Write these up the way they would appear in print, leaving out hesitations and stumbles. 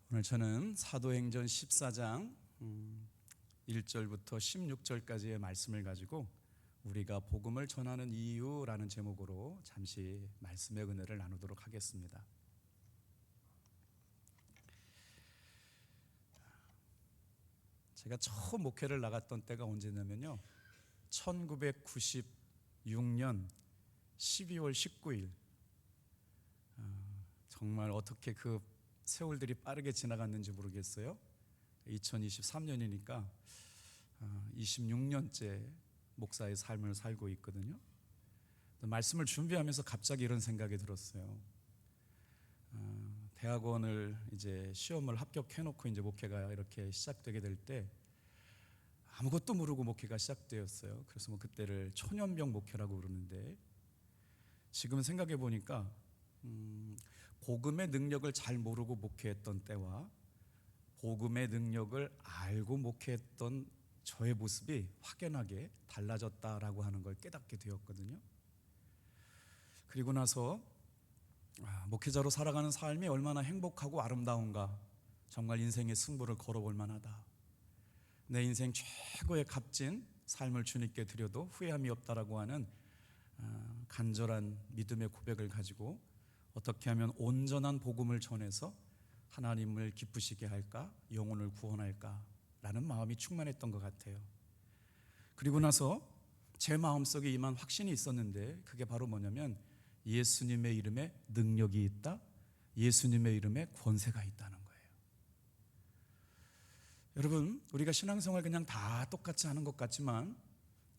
오늘 저는 사도행전 14장 1절부터 16절까지의 말씀을 가지고 우리가 복음을 전하는 이유라는 제목으로 잠시 말씀의 은혜를 나누도록 하겠습니다. 제가 처음 목회를 나갔던 때가 언제냐면요, 1996년 12월 19일. 정말 어떻게 그 세월들이 빠르게 지나갔는지 모르겠어요. 2023년이니까 26년째 목사의 삶을 살고 있거든요. 말씀을 준비하면서 갑자기 이런 생각이 들었어요. 대학원을 이제 시험을 합격해놓고 이제 목회가 이렇게 시작되게 될 때 아무것도 모르고 목회가 시작되었어요. 그래서 그때를 초년병 목회라고 그러는데, 지금 생각해 보니까 복음의 능력을 잘 모르고 목회했던 때와 복음의 능력을 알고 목회했던 저의 모습이 확연하게 달라졌다라고 하는 걸 깨닫게 되었거든요. 그리고 나서 목회자로 살아가는 삶이 얼마나 행복하고 아름다운가, 정말 인생의 승부를 걸어볼 만하다, 내 인생 최고의 값진 삶을 주님께 드려도 후회함이 없다라고 하는 간절한 믿음의 고백을 가지고 어떻게 하면 온전한 복음을 전해서 하나님을 기쁘시게 할까, 영혼을 구원할까 라는 마음이 충만했던 것 같아요. 그리고 나서 제 마음속에 임한 확신이 있었는데, 그게 바로 뭐냐면 예수님의 이름에 능력이 있다, 예수님의 이름에 권세가 있다는 거예요. 여러분, 우리가 신앙생활 그냥 다 똑같이 하는 것 같지만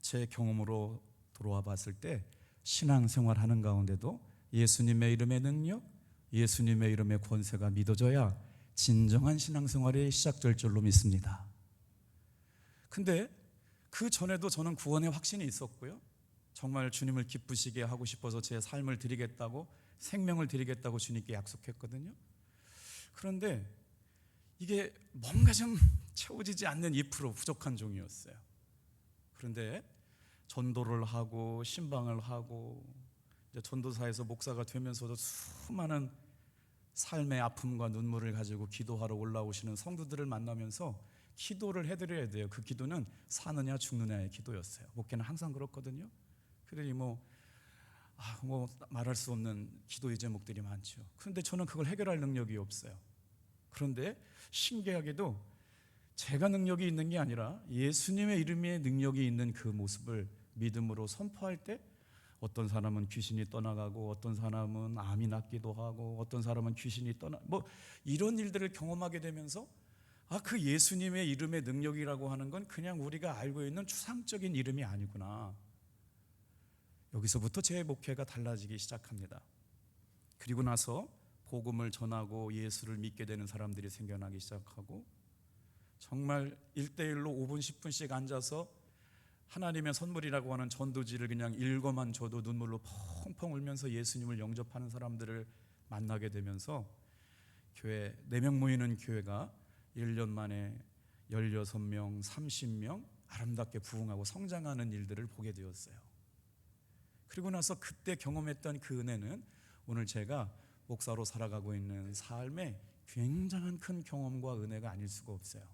제 경험으로 돌아와 봤을 때 신앙생활 하는 가운데도 예수님의 이름의 능력, 예수님의 이름의 권세가 믿어져야 진정한 신앙생활이 시작될 줄로 믿습니다. 근데 그 전에도 저는 구원의 확신이 있었고요, 정말 주님을 기쁘시게 하고 싶어서 제 삶을 드리겠다고, 생명을 드리겠다고 주님께 약속했거든요. 그런데 이게 뭔가 좀 채워지지 않는 2% 부족한 종이었어요. 그런데 전도를 하고 신방을 하고 전도사에서 목사가 되면서도 수많은 삶의 아픔과 눈물을 가지고 기도하러 올라오시는 성도들을 만나면서 기도를 해드려야 돼요. 그 기도는 사느냐 죽느냐의 기도였어요. 목회는 항상 그렇거든요. 그러니 말할 수 없는 기도의 제목들이 많죠. 그런데 저는 그걸 해결할 능력이 없어요. 그런데 신기하게도 제가 능력이 있는 게 아니라 예수님의 이름에 능력이 있는 그 모습을 믿음으로 선포할 때 어떤 사람은 귀신이 떠나가고, 어떤 사람은 암이 낫기도 하고, 어떤 사람은 귀신이 이런 일들을 경험하게 되면서 그 예수님의 이름의 능력이라고 하는 건 그냥 우리가 알고 있는 추상적인 이름이 아니구나. 여기서부터 제 목회가 달라지기 시작합니다. 그리고 나서 복음을 전하고 예수를 믿게 되는 사람들이 생겨나기 시작하고, 정말 1대1로 5분 10분씩 앉아서 하나님의 선물이라고 하는 전도지를 그냥 읽어만 줘도 눈물로 펑펑 울면서 예수님을 영접하는 사람들을 만나게 되면서 교회 4명 모이는 교회가 1년 만에 16명, 30명 아름답게 부흥하고 성장하는 일들을 보게 되었어요. 그리고 나서 그때 경험했던 그 은혜는 오늘 제가 목사로 살아가고 있는 삶에 굉장한 큰 경험과 은혜가 아닐 수가 없어요.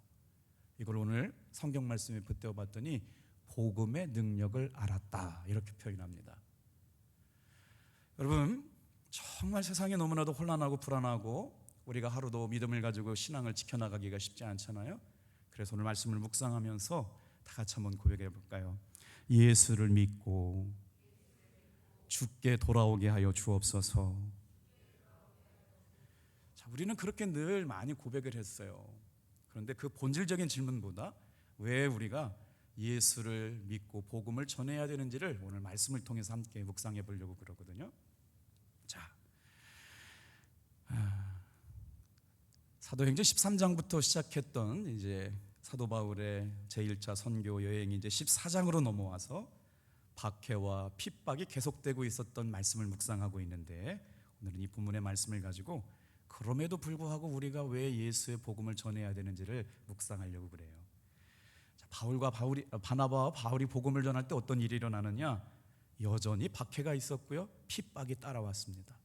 이걸 오늘 성경 말씀에 붙들어 봤더니 복음의 능력을 알았다, 이렇게 표현합니다. 여러분, 정말 세상이 너무나도 혼란하고 불안하고 우리가 하루도 믿음을 가지고 신앙을 지켜나가기가 쉽지 않잖아요. 그래서 오늘 말씀을 묵상하면서 다 같이 한번 고백해 볼까요? 예수를 믿고 주께 돌아오게 하여 주옵소서. 자, 우리는 그렇게 늘 많이 고백을 했어요. 그런데 그 본질적인 질문보다 왜 우리가 예수를 믿고 복음을 전해야 되는지를 오늘 말씀을 통해서 함께 묵상해 보려고 그러거든요. 자, 사도행전 13장부터 시작했던 이제 사도 바울의 제1차 선교 여행이 이제 14장으로 넘어와서 박해와 핍박이 계속되고 있었던 말씀을 묵상하고 있는데, 오늘은 이 본문의 말씀을 가지고 그럼에도 불구하고 우리가 왜 예수의 복음을 전해야 되는지를 묵상하려고 그래요. 바나바와 바울이 복음을 전할 때 어떤 일이 일어나느냐? 여전히 박해가 있었고요, 핍박이 따라왔습니다.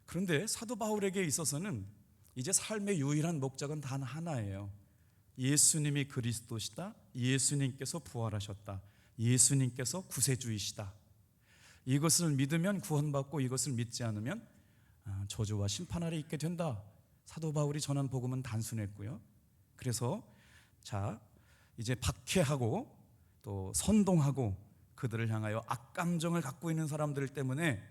그런데 사도 바울에게 있어서는 이제 삶의 유일한 목적은 단 하나예요. 예수님이 그리스도시다. 예수님께서 부활하셨다. 예수님께서 구세주이시다. 이것을 믿으면 구원받고 이것을 믿지 않으면 저주와 심판 아래 있게 된다. 사도 바울이 전한 복음은 단순했고요. 그래서 이제 박해하고 또 선동하고 그들을 향하여 악감정을 갖고 있는 사람들 때문에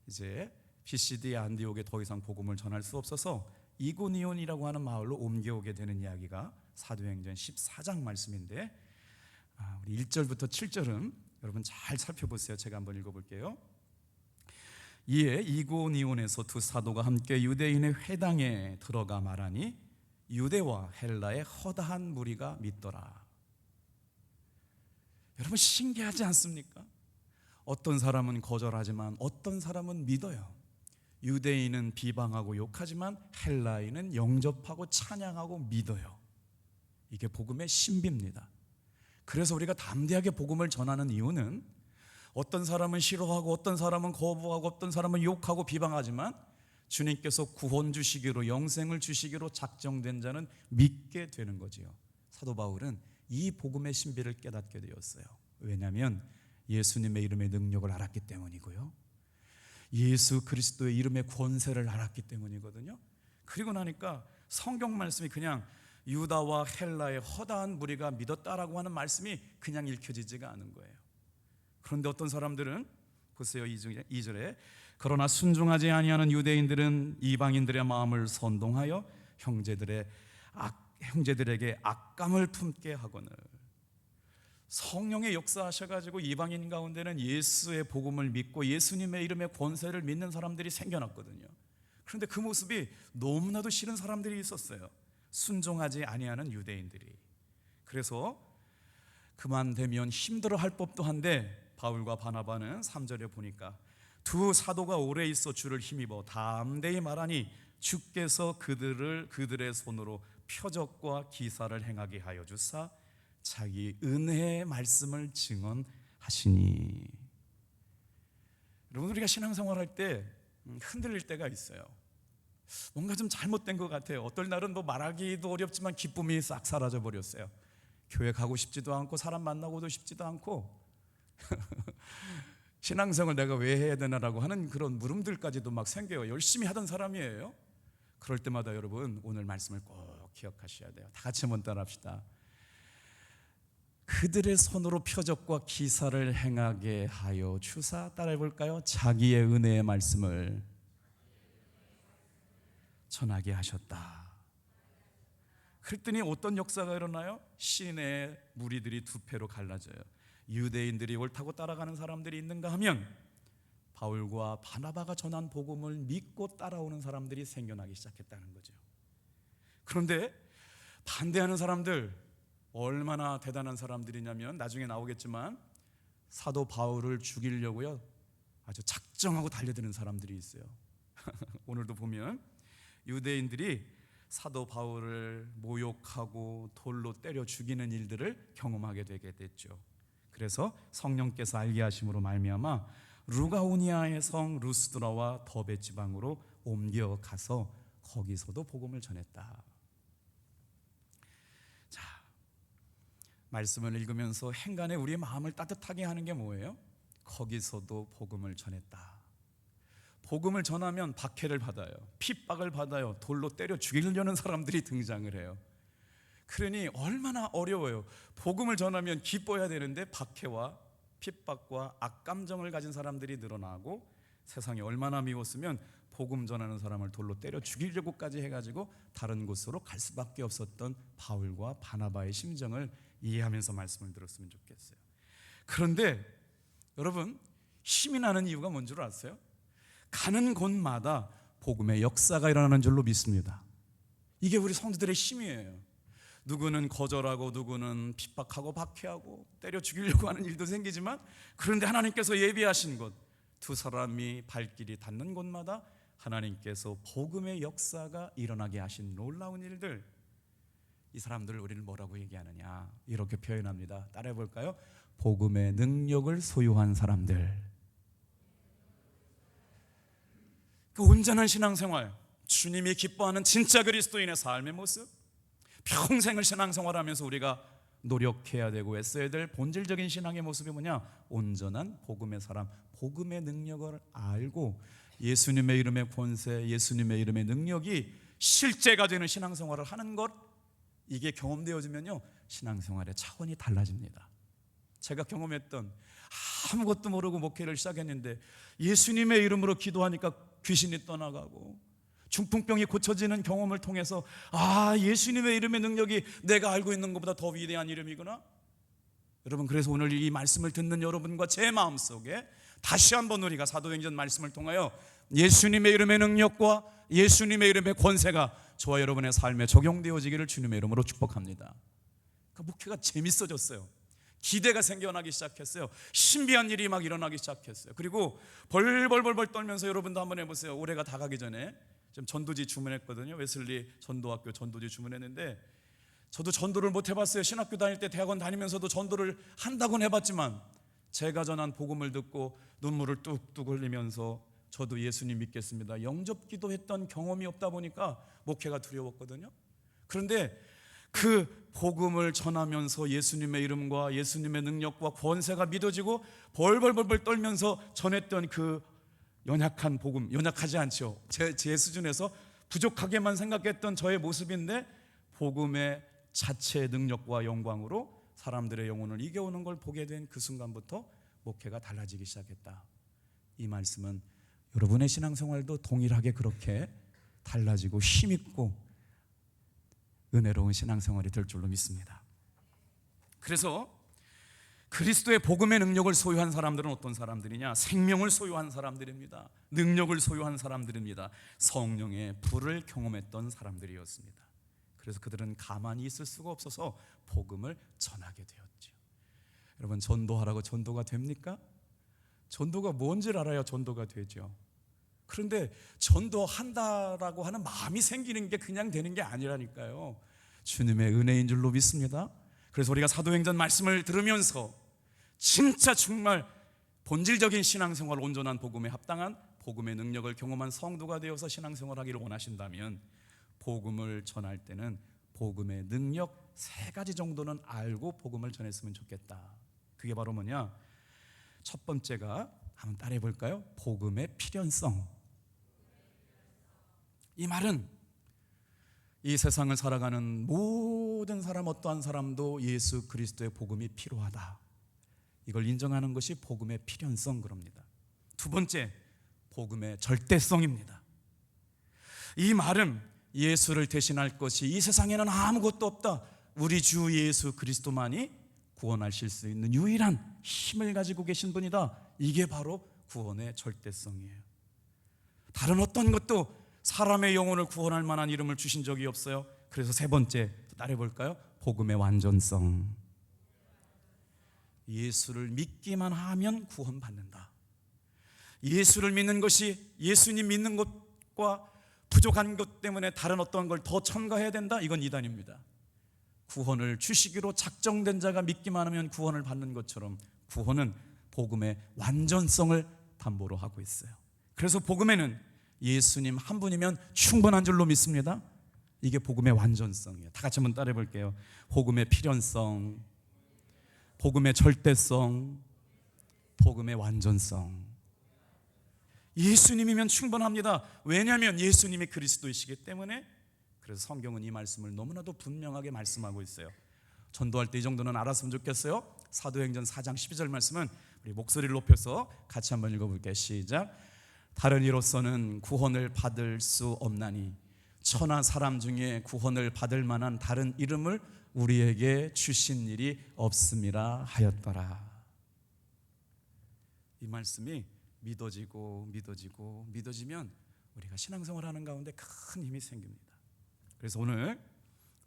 이제 피시디 안디옥에 더 이상 복음을 전할 수 없어서 이고니온이라고 하는 마을로 옮겨오게 되는 이야기가 사도행전 14장 말씀인데, 우리 1절부터 7절은 여러분 잘 살펴보세요. 제가 한번 읽어볼게요. 이에 이고니온에서 두 사도가 함께 유대인의 회당에 들어가 말하니 유대와 헬라의 허다한 무리가 믿더라. 여러분 신기하지 않습니까? 어떤 사람은 거절하지만 어떤 사람은 믿어요. 유대인은 비방하고 욕하지만 헬라인은 영접하고 찬양하고 믿어요. 이게 복음의 신비입니다. 그래서 우리가 담대하게 복음을 전하는 이유는 어떤 사람은 싫어하고 어떤 사람은 거부하고 어떤 사람은 욕하고 비방하지만 주님께서 구원 주시기로 영생을 주시기로 작정된 자는 믿게 되는 거지요. 사도 바울은 이 복음의 신비를 깨닫게 되었어요. 왜냐하면 예수님의 이름의 능력을 알았기 때문이고요, 예수 그리스도의 이름의 권세를 알았기 때문이거든요. 그리고 나니까 성경 말씀이 그냥 유다와 헬라의 허다한 무리가 믿었다라고 하는 말씀이 그냥 읽혀지지가 않은 거예요. 그런데 어떤 사람들은 보세요, 2절에 그러나 순종하지 아니하는 유대인들은 이방인들의 마음을 선동하여 형제들에게 악감을 품게 하거늘. 성령의 역사하셔가지고 이방인 가운데는 예수의 복음을 믿고 예수님의 이름의 권세를 믿는 사람들이 생겨났거든요. 그런데 그 모습이 너무나도 싫은 사람들이 있었어요. 순종하지 아니하는 유대인들이. 그래서 그만 되면 힘들어할 법도 한데 바울과 바나바는 3절에 보니까 두 사도가 오래 있어 주를 힘입어 담대히 말하니 주께서 그들의 손으로 표적과 기사를 행하게 하여 주사 자기 은혜의 말씀을 증언하시니. 여러분, 우리가 신앙생활할 때 흔들릴 때가 있어요. 뭔가 좀 잘못된 것 같아요. 어떨 날은 뭐 말하기도 어렵지만 기쁨이 싹 사라져 버렸어요. 교회 가고 싶지도 않고 사람 만나고도 싶지도 않고 신앙생활 내가 왜 해야 되나라고 하는 그런 물음들까지도 막 생겨요. 열심히 하던 사람이에요. 그럴 때마다 여러분 오늘 말씀을 꼭 기억하셔야 돼요. 다 같이 한번 따라합시다. 그들의 손으로 표적과 기사를 행하게 하여 주사, 따라해 볼까요? 자기의 은혜의 말씀을 전하게 하셨다. 그랬더니 어떤 역사가 일어나요? 시내 무리들이 두 패로 갈라져요. 유대인들이 옳다고 따라가는 사람들이 있는가 하면 바울과 바나바가 전한 복음을 믿고 따라오는 사람들이 생겨나기 시작했다는 거죠. 그런데 반대하는 사람들, 얼마나 대단한 사람들이냐면 나중에 나오겠지만 사도 바울을 죽이려고요 아주 작정하고 달려드는 사람들이 있어요. 오늘도 보면 유대인들이 사도 바울을 모욕하고 돌로 때려 죽이는 일들을 경험하게 되게 됐죠. 그래서 성령께서 알게 하심으로 말미암아 루가오니아의 성 루스드라와 더베 지방으로 옮겨가서 거기서도 복음을 전했다. 자, 말씀을 읽으면서 행간에 우리의 마음을 따뜻하게 하는 게 뭐예요? 거기서도 복음을 전했다. 복음을 전하면 박해를 받아요. 핍박을 받아요. 돌로 때려 죽이려는 사람들이 등장을 해요. 그러니 얼마나 어려워요. 복음을 전하면 기뻐야 되는데 박해와 핍박과 악감정을 가진 사람들이 늘어나고 세상이 얼마나 미웠으면 복음 전하는 사람을 돌로 때려 죽이려고까지 해가지고 다른 곳으로 갈 수밖에 없었던 바울과 바나바의 심정을 이해하면서 말씀을 들었으면 좋겠어요. 그런데 여러분, 힘이 나는 이유가 뭔 줄 아세요? 가는 곳마다 복음의 역사가 일어나는 줄로 믿습니다. 이게 우리 성도들의 힘이에요. 누구는 거절하고 누구는 핍박하고 박해하고 때려 죽이려고 하는 일도 생기지만, 그런데 하나님께서 예비하신 곳, 두 사람이 발길이 닿는 곳마다 하나님께서 복음의 역사가 일어나게 하신 놀라운 일들, 이 사람들을 우리는 뭐라고 얘기하느냐, 이렇게 표현합니다. 따라해 볼까요? 복음의 능력을 소유한 사람들. 그 온전한 신앙생활, 주님이 기뻐하는 진짜 그리스도인의 삶의 모습, 평생을 신앙생활하면서 우리가 노력해야 되고 애써야 될 본질적인 신앙의 모습이 뭐냐? 온전한 복음의 사람, 복음의 능력을 알고 예수님의 이름의 권세, 예수님의 이름의 능력이 실제가 되는 신앙생활을 하는 것, 이게 경험되어지면요 신앙생활의 차원이 달라집니다. 제가 경험했던, 아무것도 모르고 목회를 시작했는데 예수님의 이름으로 기도하니까 귀신이 떠나가고 중풍병이 고쳐지는 경험을 통해서 예수님의 이름의 능력이 내가 알고 있는 것보다 더 위대한 이름이구나. 여러분, 그래서 오늘 이 말씀을 듣는 여러분과 제 마음속에 다시 한번 우리가 사도행전 말씀을 통하여 예수님의 이름의 능력과 예수님의 이름의 권세가 저와 여러분의 삶에 적용되어지기를 주님의 이름으로 축복합니다. 그러니까 목회가 재밌어졌어요. 기대가 생겨나기 시작했어요. 신비한 일이 막 일어나기 시작했어요. 그리고 벌벌벌벌 떨면서 여러분도 한번 해보세요. 올해가 다 가기 전에 좀 전도지 주문했거든요. 웨슬리 전도학교 전도지 주문했는데, 저도 전도를 못 해봤어요. 신학교 다닐 때 대학원 다니면서도 전도를 한다고는 해봤지만 제가 전한 복음을 듣고 눈물을 뚝뚝 흘리면서 저도 예수님 믿겠습니다, 영접 기도했던 경험이 없다 보니까 목회가 두려웠거든요. 그런데 그 복음을 전하면서 예수님의 이름과 예수님의 능력과 권세가 믿어지고 벌벌벌벌 떨면서 전했던 그 연약한 복음, 연약하지 않죠. 제 수준에서 부족하게만 생각했던 저의 모습인데 복음의 자체의 능력과 영광으로 사람들의 영혼을 이겨오는 걸 보게 된 그 순간부터 목회가 달라지기 시작했다. 이 말씀은 여러분의 신앙생활도 동일하게 그렇게 달라지고 힘있고 은혜로운 신앙생활이 될 줄로 믿습니다. 그래서 그리스도의 복음의 능력을 소유한 사람들은 어떤 사람들이냐? 생명을 소유한 사람들입니다. 능력을 소유한 사람들입니다. 성령의 불을 경험했던 사람들이었습니다. 그래서 그들은 가만히 있을 수가 없어서 복음을 전하게 되었죠. 여러분, 전도하라고 전도가 됩니까? 전도가 뭔지를 알아야 전도가 되죠. 그런데 전도한다라고 하는 마음이 생기는 게 그냥 되는 게 아니라니까요. 주님의 은혜인 줄로 믿습니다. 그래서 우리가 사도행전 말씀을 들으면서 진짜 정말 본질적인 신앙생활, 온전한 복음에 합당한 복음의 능력을 경험한 성도가 되어서 신앙생활하기를 원하신다면 복음을 전할 때는 복음의 능력 3가지 정도는 알고 복음을 전했으면 좋겠다. 그게 바로 뭐냐? 첫 번째가, 한번 따라해 볼까요? 복음의 필연성. 이 말은 이 세상을 살아가는 모든 사람, 어떠한 사람도 예수 그리스도의 복음이 필요하다, 이걸 인정하는 것이 복음의 필연성, 그럽니다. 두 번째, 복음의 절대성입니다. 이 말은 예수를 대신할 것이 이 세상에는 아무것도 없다, 우리 주 예수 그리스도만이 구원하실 수 있는 유일한 힘을 가지고 계신 분이다, 이게 바로 구원의 절대성이에요. 다른 어떤 것도 사람의 영혼을 구원할 만한 이름을 주신 적이 없어요. 그래서 세 번째, 따라해 볼까요? 복음의 완전성. 예수를 믿기만 하면 구원받는다. 예수를 믿는 것이 예수님 믿는 것과 부족한 것 때문에 다른 어떤 걸 더 첨가해야 된다, 이건 이단입니다. 구원을 주시기로 작정된 자가 믿기만 하면 구원을 받는 것처럼 구원은 복음의 완전성을 담보로 하고 있어요. 그래서 복음에는 예수님 한 분이면 충분한 줄로 믿습니다. 이게 복음의 완전성이에요. 다 같이 한번 따라해 볼게요. 복음의 필연성, 복음의 절대성, 복음의 완전성. 예수님이면 충분합니다. 왜냐하면 예수님이 그리스도이시기 때문에. 그래서 성경은 이 말씀을 너무나도 분명하게 말씀하고 있어요. 전도할 때 이 정도는 알았으면 좋겠어요. 사도행전 4장 12절 말씀은 우리 목소리를 높여서 같이 한번 읽어볼게요. 시작. 다른 이로서는 구원을 받을 수 없나니 천하 사람 중에 구원을 받을 만한 다른 이름을 우리에게 주신 일이 없음이라 하였더라. 이 말씀이 믿어지면 우리가 신앙생활하는 가운데 큰 힘이 생깁니다. 그래서 오늘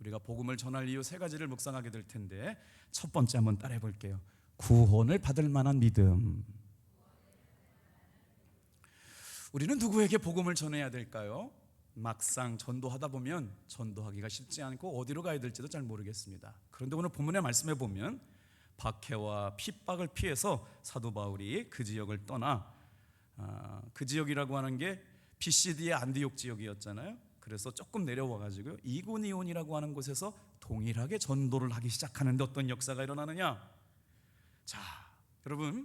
우리가 복음을 전할 이유 3가지를 묵상하게 될 텐데, 첫 번째 한번 따라해 볼게요. 구원을 받을 만한 믿음. 우리는 누구에게 복음을 전해야 될까요? 막상 전도하다 보면 전도하기가 쉽지 않고 어디로 가야 될지도 잘 모르겠습니다. 그런데 오늘 본문의 말씀에 보면 박해와 핍박을 피해서 사도 바울이 그 지역을 떠나, 그 지역이라고 하는 게 피시디의 안디옥 지역이었잖아요. 그래서 조금 내려와가지고 이고니온이라고 하는 곳에서 동일하게 전도를 하기 시작하는데 어떤 역사가 일어나느냐? 자, 여러분,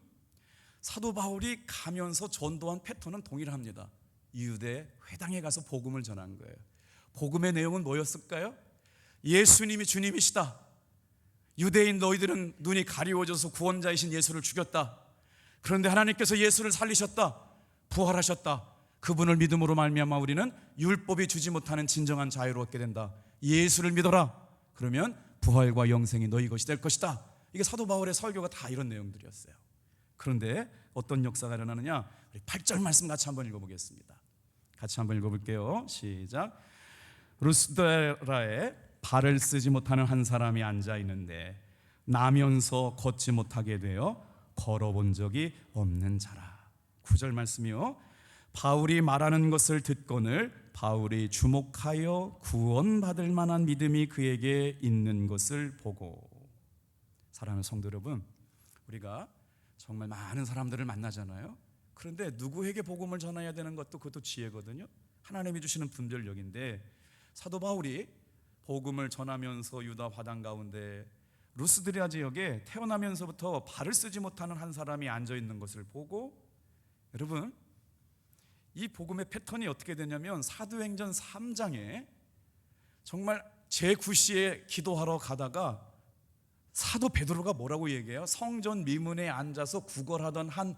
사도 바울이 가면서 전도한 패턴은 동일합니다. 유대 회당에 가서 복음을 전한 거예요. 복음의 내용은 뭐였을까요? 예수님이 주님이시다. 유대인 너희들은 눈이 가리워져서 구원자이신 예수를 죽였다. 그런데 하나님께서 예수를 살리셨다. 부활하셨다. 그분을 믿음으로 말미암아 우리는 율법이 주지 못하는 진정한 자유를 얻게 된다. 예수를 믿어라. 그러면 부활과 영생이 너희 것이 될 것이다. 이게 사도 바울의 설교가 다 이런 내용들이었어요. 그런데 어떤 역사가 일어나느냐? 우리 8절 말씀 같이 한번 읽어보겠습니다. 같이 한번 읽어볼게요. 시작. 루스드라에 발을 쓰지 못하는 한 사람이 앉아 있는데 나면서 걷지 못하게 되어 걸어본 적이 없는 자라. 9절 말씀이요. 바울이 말하는 것을 듣거늘 바울이 주목하여 구원받을 만한 믿음이 그에게 있는 것을 보고. 사랑하는 성도 여러분, 우리가 정말 많은 사람들을 만나잖아요. 그런데 누구에게 복음을 전해야 되는 것도 그것도 지혜거든요. 하나님이 주시는 분별력인데 사도 바울이 복음을 전하면서 유다 화당 가운데 루스드라 지역에 태어나면서부터 발을 쓰지 못하는 한 사람이 앉아 있는 것을 보고, 여러분, 이 복음의 패턴이 어떻게 되냐면 사도행전 3장에 정말 제9시에 기도하러 가다가 사도 베드로가 뭐라고 얘기해요? 성전 미문에 앉아서 구걸하던 한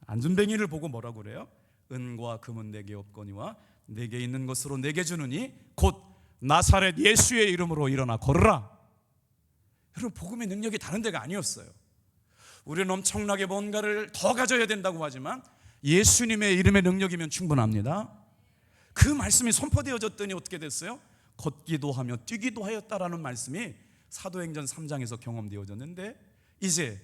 안준뱅이를 보고 뭐라고 그래요? 은과 금은 내게 없거니와 내게 있는 것으로 내게 주느니 곧 나사렛 예수의 이름으로 일어나 걸으라. 여러분, 복음의 능력이 다른 데가 아니었어요. 우리는 엄청나게 뭔가를 더 가져야 된다고 하지만 예수님의 이름의 능력이면 충분합니다. 그 말씀이 선포되어졌더니 어떻게 됐어요? 걷기도 하며 뛰기도 하였다라는 말씀이 사도행전 3장에서 경험되어졌는데, 이제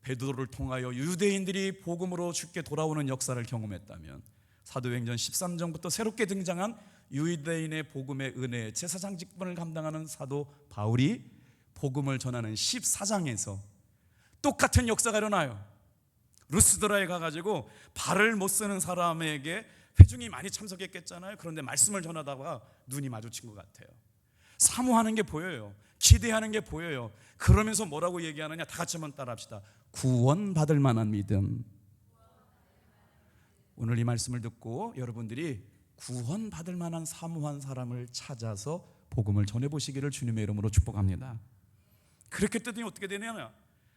베드로를 통하여 유대인들이 복음으로 주께 돌아오는 역사를 경험했다면 사도행전 13장부터 새롭게 등장한 유대인의 복음의 은혜, 제사장 직분을 감당하는 사도 바울이 복음을 전하는 14장에서 똑같은 역사가 일어나요. 루스드라에 가가지고 발을 못 쓰는 사람에게 회중이 많이 참석했겠잖아요. 그런데 말씀을 전하다가 눈이 마주친 것 같아요. 사모하는 게 보여요. 기대하는 게 보여요. 그러면서 뭐라고 얘기하느냐? 다 같이 한번 따라합시다. 구원받을 만한 믿음. 오늘 이 말씀을 듣고 여러분들이 구원받을 만한 사모한 사람을 찾아서 복음을 전해보시기를 주님의 이름으로 축복합니다. 그렇게 뜨더니 어떻게 되냐면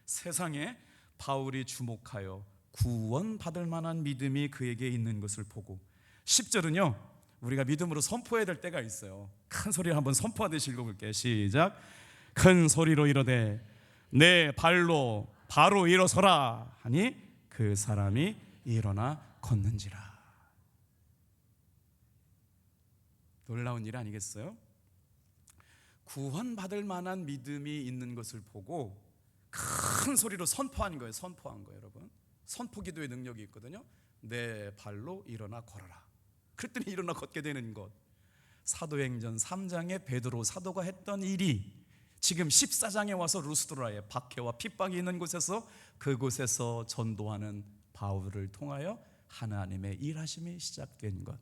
세상에 바울이 주목하여 구원받을 만한 믿음이 그에게 있는 것을 보고, 10절은요 우리가 믿음으로 선포해야 될 때가 있어요. 큰 소리로 한번 선포하듯이 읽어볼게요. 시작. 큰 소리로 이르되 내 발로 바로 일어서라 하니 그 사람이 일어나 걷는지라. 놀라운 일 아니겠어요? 구원받을 만한 믿음이 있는 것을 보고 큰 소리로 선포한 거예요. 선포한 거예요. 여러분, 선포 기도의 능력이 있거든요. 내 발로 일어나 걸어라. 그랬더니 일어나 걷게 되는 것. 사도행전 3장에 베드로 사도가 했던 일이 지금 14장에 와서 루스드라에 박해와 핍박이 있는 곳에서 그곳에서 전도하는 바울을 통하여 하나님의 일하심이 시작된 것.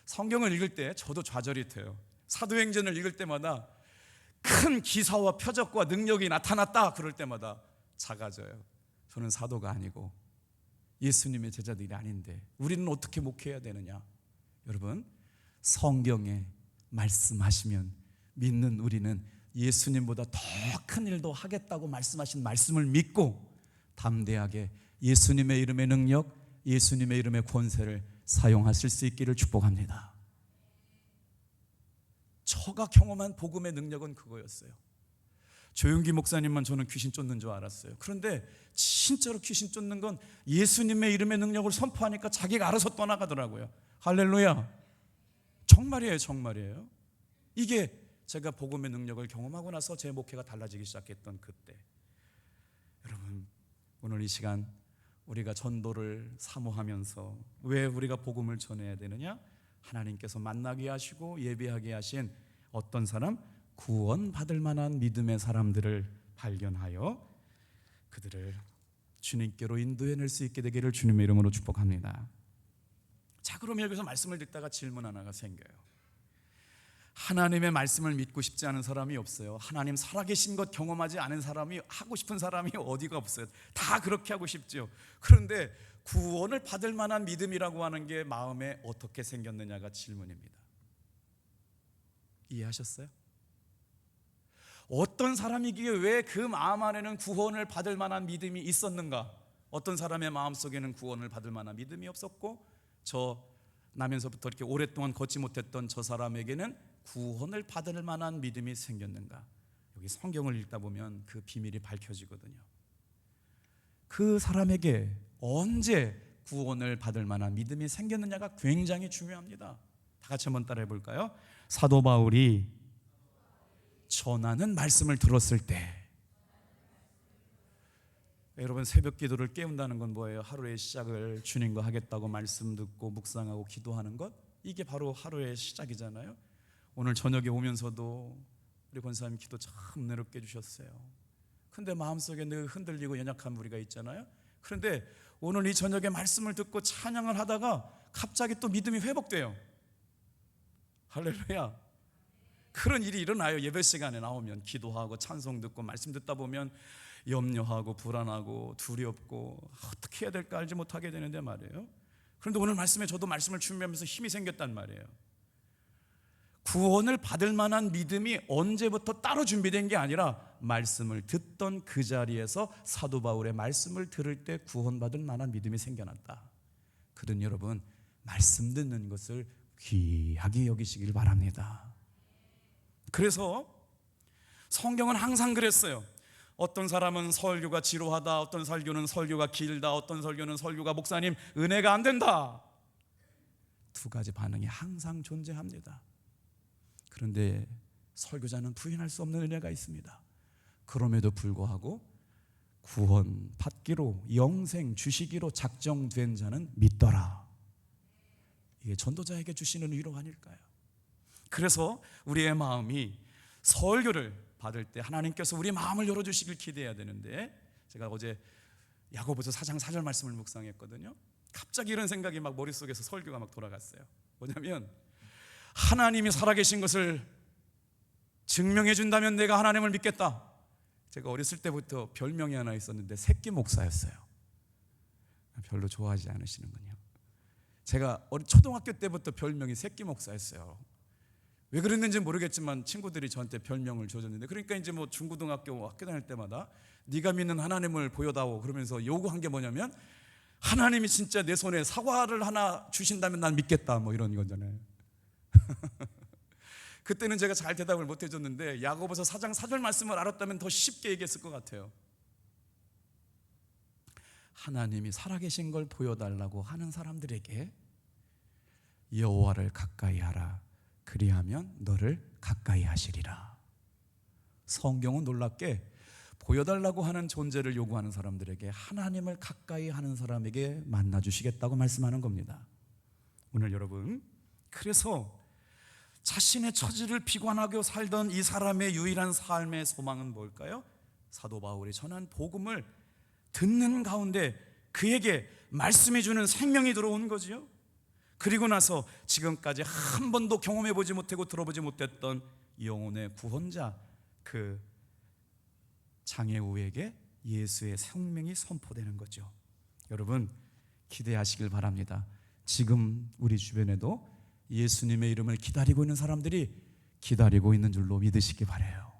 성경을 읽을 때 저도 좌절이 돼요. 사도행전을 읽을 때마다 큰 기사와 표적과 능력이 나타났다 그럴 때마다 작아져요. 저는 사도가 아니고 예수님의 제자들이 아닌데 우리는 어떻게 목회해야 되느냐? 여러분, 성경에 말씀하시면 믿는 우리는 예수님보다 더 큰 일도 하겠다고 말씀하신 말씀을 믿고 담대하게 예수님의 이름의 능력, 예수님의 이름의 권세를 사용하실 수 있기를 축복합니다. 저가 경험한 복음의 능력은 그거였어요. 조용기 목사님만 저는 귀신 쫓는 줄 알았어요. 그런데 진짜로 귀신 쫓는 건 예수님의 이름의 능력을 선포하니까 자기가 알아서 떠나가더라고요. 할렐루야. 정말이에요. 정말이에요. 이게 제가 복음의 능력을 경험하고 나서 제 목회가 달라지기 시작했던 그때. 여러분, 오늘 이 시간 우리가 전도를 사모하면서 왜 우리가 복음을 전해야 되느냐? 하나님께서 만나게 하시고 예배하게 하신 어떤 사람? 구원받을 만한 믿음의 사람들을 발견하여 그들을 주님께로 인도해낼 수 있게 되기를 주님의 이름으로 축복합니다. 자, 그럼 여기서 말씀을 듣다가 질문 하나가 생겨요. 하나님의 말씀을 믿고 싶지 않은 사람이 없어요. 하나님 살아계신 것 경험하지 않은 사람이, 하고 싶은 사람이 어디가 없어요. 다 그렇게 하고 싶죠. 그런데 구원을 받을 만한 믿음이라고 하는 게 마음에 어떻게 생겼느냐가 질문입니다. 이해하셨어요? 어떤 사람이기에 왜 그 마음 안에는 구원을 받을 만한 믿음이 있었는가? 어떤 사람의 마음속에는 구원을 받을 만한 믿음이 없었고, 저 나면서부터 이렇게 오랫동안 걷지 못했던 저 사람에게는 구원을 받을 만한 믿음이 생겼는가? 여기 성경을 읽다 보면 그 비밀이 밝혀지거든요. 그 사람에게 언제 구원을 받을 만한 믿음이 생겼느냐가 굉장히 중요합니다. 다 같이 한번 따라해 볼까요? 사도 바울이 전하는 말씀을 들었을 때, 여러분, 새벽 기도를 깨운다는 건 뭐예요? 하루의 시작을 주님과 하겠다고 말씀 듣고 묵상하고 기도하는 것, 이게 바로 하루의 시작이잖아요. 오늘 저녁에 오면서도 우리 권사님 기도 참 은혜롭게 해주셨어요. 근데 마음속에 늘 흔들리고 연약한 우리가 있잖아요. 그런데 오늘 이 저녁에 말씀을 듣고 찬양을 하다가 갑자기 또 믿음이 회복돼요. 할렐루야. 그런 일이 일어나요. 예배 시간에 나오면 기도하고 찬송 듣고 말씀 듣다 보면 염려하고 불안하고 두렵고 어떻게 해야 될까 알지 못하게 되는데 말이에요. 그런데 오늘 말씀에 저도 말씀을 준비하면서 힘이 생겼단 말이에요. 구원을 받을 만한 믿음이 언제부터 따로 준비된 게 아니라 말씀을 듣던 그 자리에서 사도 바울의 말씀을 들을 때 구원받을 만한 믿음이 생겨났다. 그러니 여러분, 말씀 듣는 것을 귀하게 여기시길 바랍니다. 그래서 성경은 항상 그랬어요. 어떤 사람은 설교가 지루하다, 어떤 설교는 설교가 길다, 어떤 설교는 설교가 목사님 은혜가 안 된다. 두 가지 반응이 항상 존재합니다. 그런데 설교자는 부인할 수 없는 은혜가 있습니다. 그럼에도 불구하고 구원 받기로, 영생 주시기로 작정된 자는 믿더라. 이게 전도자에게 주시는 위로 아닐까요? 그래서 우리의 마음이 설교를 받을 때 하나님께서 우리 마음을 열어주시길 기대해야 되는데, 제가 어제 야고보서 4장 4절 말씀을 묵상했거든요. 갑자기 이런 생각이 막 머릿속에서 설교가 막 돌아갔어요. 뭐냐면, 하나님이 살아계신 것을 증명해 준다면 내가 하나님을 믿겠다. 제가 어렸을 때부터 별명이 하나 있었는데 새끼 목사였어요. 별로 좋아하지 않으시는군요. 제가 초등학교 때부터 별명이 새끼 목사였어요. 왜 그랬는지 모르겠지만 친구들이 저한테 별명을 줘줬는데, 그러니까 이제 뭐 중고등학교 학교 다닐 때마다 네가 믿는 하나님을 보여다오 그러면서 요구한 게 뭐냐면, 하나님이 진짜 내 손에 사과를 하나 주신다면 난 믿겠다, 뭐 이런 거잖아요. 그때는 제가 잘 대답을 못 해줬는데 야고보서 4장 4절 말씀을 알았다면 더 쉽게 얘기했을 것 같아요. 하나님이 살아계신 걸 보여달라고 하는 사람들에게 여호와를 가까이 하라, 그리하면 너를 가까이 하시리라. 성경은 놀랍게 보여달라고 하는 존재를 요구하는 사람들에게 하나님을 가까이 하는 사람에게 만나주시겠다고 말씀하는 겁니다. 오늘 여러분, 그래서 자신의 처지를 비관하고 살던 이 사람의 유일한 삶의 소망은 뭘까요? 사도 바울이 전한 복음을 듣는 가운데 그에게 말씀해 주는 생명이 들어온 거지요. 그리고 나서 지금까지 한 번도 경험해 보지 못하고 들어보지 못했던 영혼의 구원자, 그 장애우에게 예수의 생명이 선포되는 거죠. 여러분, 기대하시길 바랍니다. 지금 우리 주변에도 예수님의 이름을 기다리고 있는 사람들이 기다리고 있는 줄로 믿으시기 바라요.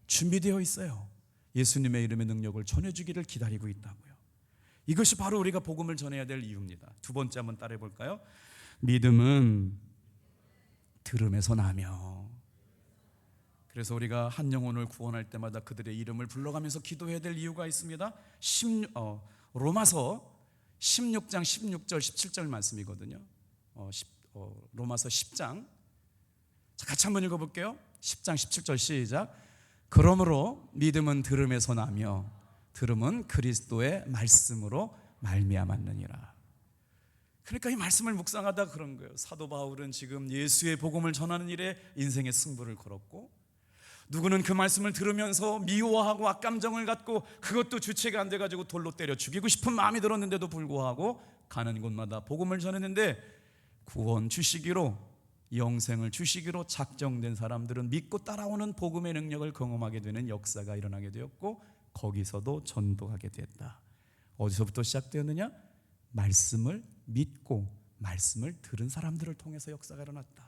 준비되어 있어요. 예수님의 이름의 능력을 전해주기를 기다리고 있다고요. 이것이 바로 우리가 복음을 전해야 될 이유입니다. 두 번째 한번 따라해 볼까요? 믿음은 들음에서 나며. 그래서 우리가 한 영혼을 구원할 때마다 그들의 이름을 불러가면서 기도해야 될 이유가 있습니다. 로마서 16장 16절 17절 말씀이거든요. 로마서 10장, 자, 같이 한번 읽어볼게요. 10장 17절 시작. 그러므로 믿음은 들음에서 나며 들음은 그리스도의 말씀으로 말미암았느니라. 그러니까 이 말씀을 묵상하다 그런 거예요. 사도 바울은 지금 예수의 복음을 전하는 일에 인생의 승부를 걸었고, 누구는 그 말씀을 들으면서 미워하고 악감정을 갖고 그것도 주체가 안 돼가지고 돌로 때려 죽이고 싶은 마음이 들었는데도 불구하고 가는 곳마다 복음을 전했는데, 구원 주시기로, 영생을 주시기로 작정된 사람들은 믿고 따라오는 복음의 능력을 경험하게 되는 역사가 일어나게 되었고, 거기서도 전도하게 됐다. 어디서부터 시작되었느냐? 말씀을 믿고 말씀을 들은 사람들을 통해서 역사가 일어났다.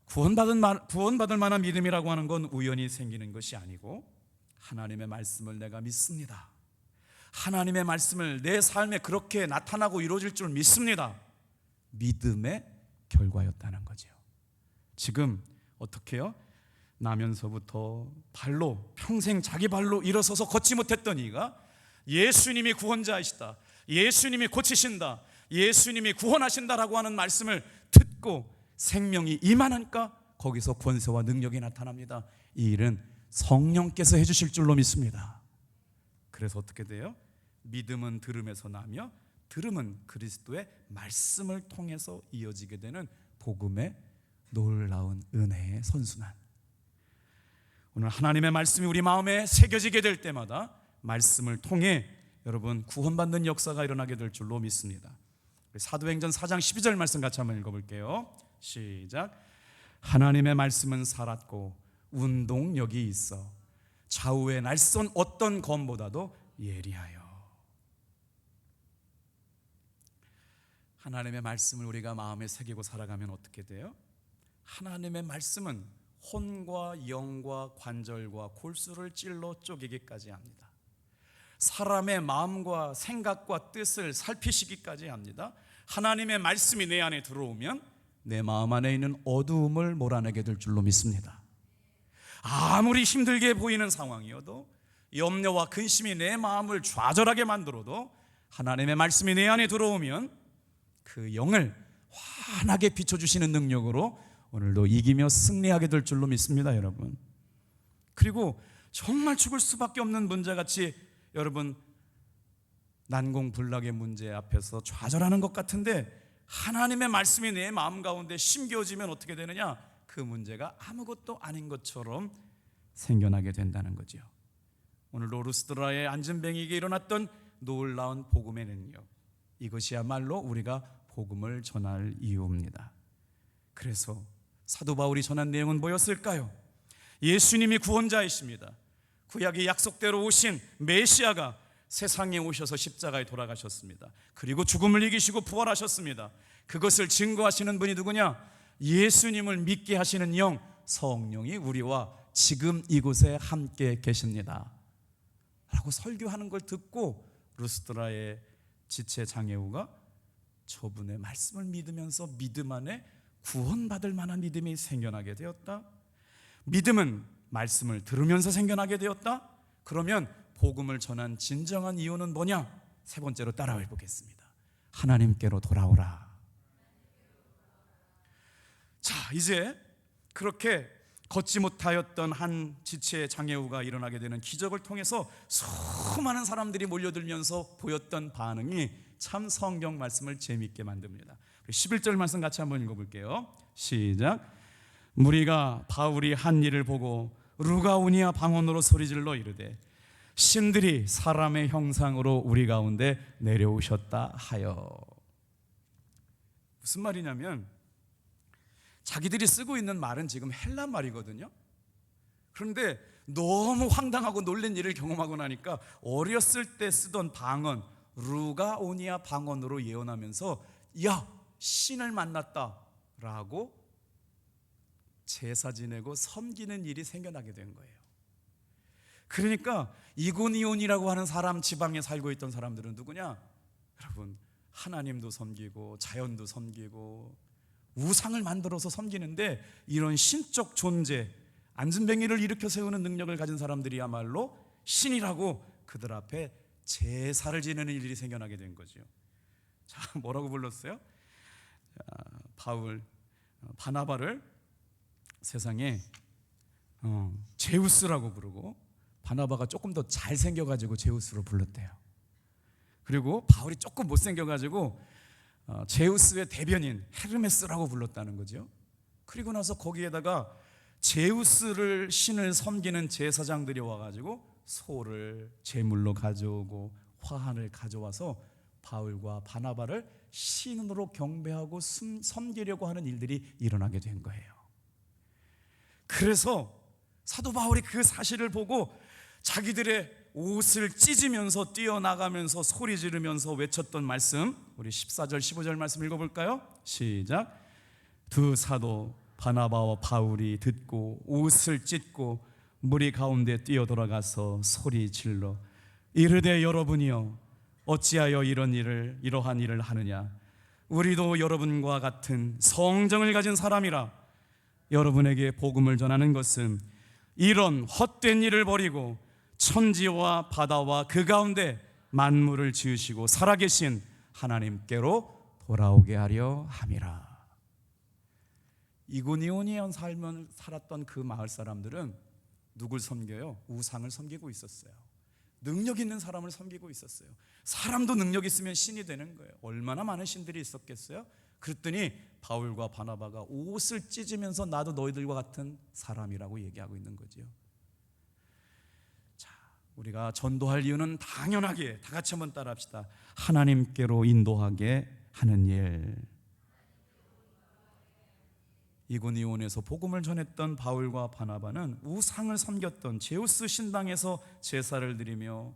구원받을 만한 믿음이라고 하는 건 우연히 생기는 것이 아니고, 하나님의 말씀을 내가 믿습니다, 하나님의 말씀을 내 삶에 그렇게 나타나고 이루어질 줄 믿습니다, 믿음의 결과였다는 거죠. 지금 어떻게 해요? 나면서부터 발로, 평생 자기 발로 일어서서 걷지 못했던 이가 예수님이 구원자이시다, 예수님이 고치신다, 예수님이 구원하신다라고 하는 말씀을 듣고 생명이 임하니까 거기서 권세와 능력이 나타납니다. 이 일은 성령께서 해주실 줄로 믿습니다. 그래서 어떻게 돼요? 믿음은 들음에서 나며 들음은 그리스도의 말씀을 통해서 이어지게 되는 복음의 놀라운 은혜의 선순환. 오늘 하나님의 말씀이 우리 마음에 새겨지게 될 때마다 말씀을 통해 여러분 구원받는 역사가 일어나게 될 줄로 믿습니다. 사도행전 4장 12절 말씀 같이 한번 읽어볼게요. 시작. 하나님의 말씀은 살았고 운동력이 있어 좌우의 날선 어떤 검보다도 예리하여. 하나님의 말씀을 우리가 마음에 새기고 살아가면 어떻게 돼요? 하나님의 말씀은 혼과 영과 관절과 골수를 찔러 쪼개기까지 합니다. 사람의 마음과 생각과 뜻을 살피시기까지 합니다. 하나님의 말씀이 내 안에 들어오면 내 마음 안에 있는 어두움을 몰아내게 될 줄로 믿습니다. 아무리 힘들게 보이는 상황이어도, 염려와 근심이 내 마음을 좌절하게 만들어도 하나님의 말씀이 내 안에 들어오면 그 영을 환하게 비춰주시는 능력으로 오늘도 이기며 승리하게 될 줄로 믿습니다, 여러분. 그리고 정말 죽을 수밖에 없는 문제같이 여러분 난공불락의 문제 앞에서 좌절하는 것 같은데, 하나님의 말씀이 내 마음 가운데 심겨지면 어떻게 되느냐? 그 문제가 아무것도 아닌 것처럼 생겨나게 된다는 거죠. 오늘 루스드라의 안진뱅이에게 일어났던 놀라운 복음의 능력, 이것이야말로 우리가 복음을 전할 이유입니다. 그래서 사도 바울이 전한 내용은 뭐였을까요? 예수님이 구원자이십니다. 구약의 약속대로 오신 메시아가 세상에 오셔서 십자가에 돌아가셨습니다. 그리고 죽음을 이기시고 부활하셨습니다. 그것을 증거하시는 분이 누구냐? 예수님을 믿게 하시는 영, 성령이 우리와 지금 이곳에 함께 계십니다 라고 설교하는 걸 듣고 루스드라의 지체 장애우가 저분의 말씀을 믿으면서 믿음 안에 구원받을 만한 믿음이 생겨나게 되었다. 믿음은 말씀을 들으면서 생겨나게 되었다. 그러면 복음을 전한 진정한 이유는 뭐냐? 세 번째로 따라해 보겠습니다. 하나님께로 돌아오라. 자, 이제 그렇게 걷지 못하였던 한 지체 장애우가 일어나게 되는 기적을 통해서 수많은 사람들이 몰려들면서 보였던 반응이 참 성경 말씀을 재미있게 만듭니다. 11절 말씀 같이 한번 읽어볼게요. 시작. 무리가 바울이 한 일을 보고 루가오니아 방언으로 소리질러 이르되 신들이 사람의 형상으로 우리 가운데 내려오셨다 하여. 무슨 말이냐면 자기들이 쓰고 있는 말은 지금 헬라 말이거든요. 그런데 너무 황당하고 놀란 일을 경험하고 나니까 어렸을 때 쓰던 방언 루가오니아 방언으로 예언하면서 야, 신을 만났다라고 제사 지내고 섬기는 일이 생겨나게 된 거예요. 그러니까 이고니온이라고 하는 사람 지방에 살고 있던 사람들은 누구냐? 여러분, 하나님도 섬기고 자연도 섬기고 우상을 만들어서 섬기는데, 이런 신적 존재, 안진뱅이를 일으켜 세우는 능력을 가진 사람들이야말로 신이라고 그들 앞에 제사를 지내는 일이 생겨나게 된 거죠. 자, 뭐라고 불렀어요? 바울, 바나바를 세상에 제우스라고 부르고, 바나바가 조금 더 잘생겨가지고 제우스로 불렀대요. 그리고 바울이 조금 못생겨가지고 제우스의 대변인 헤르메스라고 불렀다는 거죠. 그리고 나서 거기에다가 제우스를 신을 섬기는 제사장들이 와가지고 소를 제물로 가져오고 화환을 가져와서 바울과 바나바를 신으로 경배하고 섬기려고 하는 일들이 일어나게 된 거예요. 그래서 사도 바울이 그 사실을 보고 자기들의 옷을 찢으면서 뛰어나가면서 소리 지르면서 외쳤던 말씀, 우리 14절 15절 말씀 읽어볼까요? 시작. 두 사도 바나바와 바울이 듣고 옷을 찢고 무리 가운데 뛰어들어가서 소리 질러 이르되 여러분이여 어찌하여 이러한 일을 하느냐. 우리도 여러분과 같은 성정을 가진 사람이라. 여러분에게 복음을 전하는 것은 이런 헛된 일을 버리고 천지와 바다와 그 가운데 만물을 지으시고 살아계신 하나님께로 돌아오게 하려 함이라. 이고니온이온 삶을 살았던 그 마을 사람들은 누굴 섬겨요? 우상을 섬기고 있었어요. 능력 있는 사람을 섬기고 있었어요. 사람도 능력 있으면 신이 되는 거예요. 얼마나 많은 신들이 있었겠어요? 그랬더니 바울과 바나바가 옷을 찢으면서 나도 너희들과 같은 사람이라고 얘기하고 있는 거죠. 자, 우리가 전도할 이유는 당연하게 다 같이 한번 따라합시다. 하나님께로 인도하게 하는 일. 이고니온에서 복음을 전했던 바울과 바나바는 우상을 섬겼던 제우스 신당에서 제사를 드리며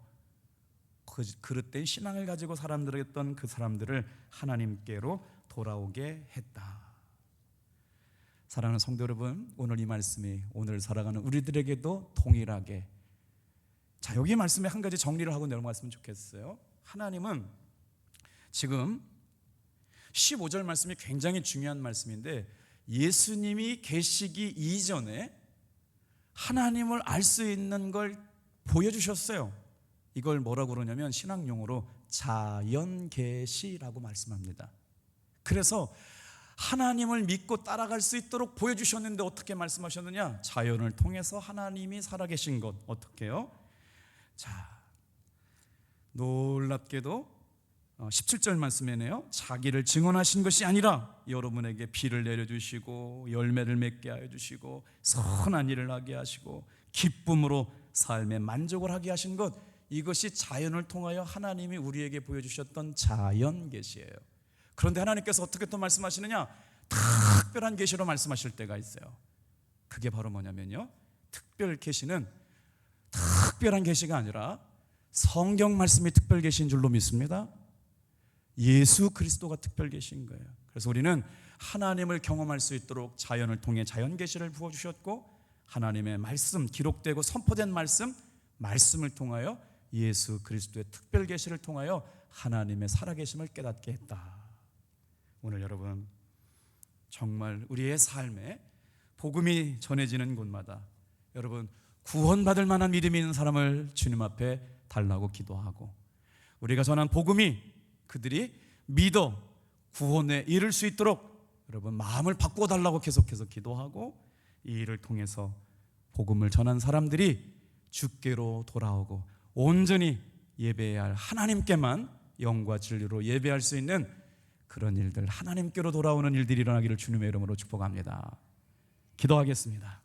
그릇된 신앙을 가지고 사람들했던 그 사람들을 하나님께로 돌아오게 했다. 사랑하는 성도 여러분, 오늘 이 말씀이 오늘 살아가는 우리들에게도 동일하게, 자, 여기 말씀에 한 가지 정리를 하고 내려갔으면 좋겠어요. 하나님은 지금 15절 말씀이 굉장히 중요한 말씀인데, 예수님이 계시기 이전에 하나님을 알 수 있는 걸 보여주셨어요. 이걸 뭐라고 그러냐면 신학용어로 자연계시라고 말씀합니다. 그래서 하나님을 믿고 따라갈 수 있도록 보여주셨는데 어떻게 말씀하셨느냐? 자연을 통해서 하나님이 살아계신 것. 어떻게요? 자, 놀랍게도 17절 말씀에네요, 자기를 증언하신 것이 아니라 여러분에게 비를 내려주시고 열매를 맺게 하여 주시고 선한 일을 하게 하시고 기쁨으로 삶에 만족을 하게 하신 것, 이것이 자연을 통하여 하나님이 우리에게 보여주셨던 자연 계시예요. 그런데 하나님께서 어떻게 또 말씀하시느냐? 특별한 계시로 말씀하실 때가 있어요. 그게 바로 뭐냐면요, 특별 계시는 특별한 계시가 아니라 성경 말씀이 특별 계시인 줄로 믿습니다. 예수 그리스도가 특별 계신 거예요. 그래서 우리는 하나님을 경험할 수 있도록 자연을 통해 자연 계시를 부어주셨고, 하나님의 말씀, 기록되고 선포된 말씀을 통하여 예수 그리스도의 특별 계시를 통하여 하나님의 살아계심을 깨닫게 했다. 오늘 여러분, 정말 우리의 삶에 복음이 전해지는 곳마다 여러분 구원받을 만한 믿음이 있는 사람을 주님 앞에 달라고 기도하고, 우리가 전한 복음이 그들이 믿어 구원에 이를 수 있도록 여러분 마음을 바꾸어 달라고 계속해서 기도하고, 이 일을 통해서 복음을 전한 사람들이 주께로 돌아오고 온전히 예배해야 할 하나님께만 영과 진리로 예배할 수 있는 그런 일들, 하나님께로 돌아오는 일들이 일어나기를 주님의 이름으로 축복합니다. 기도하겠습니다.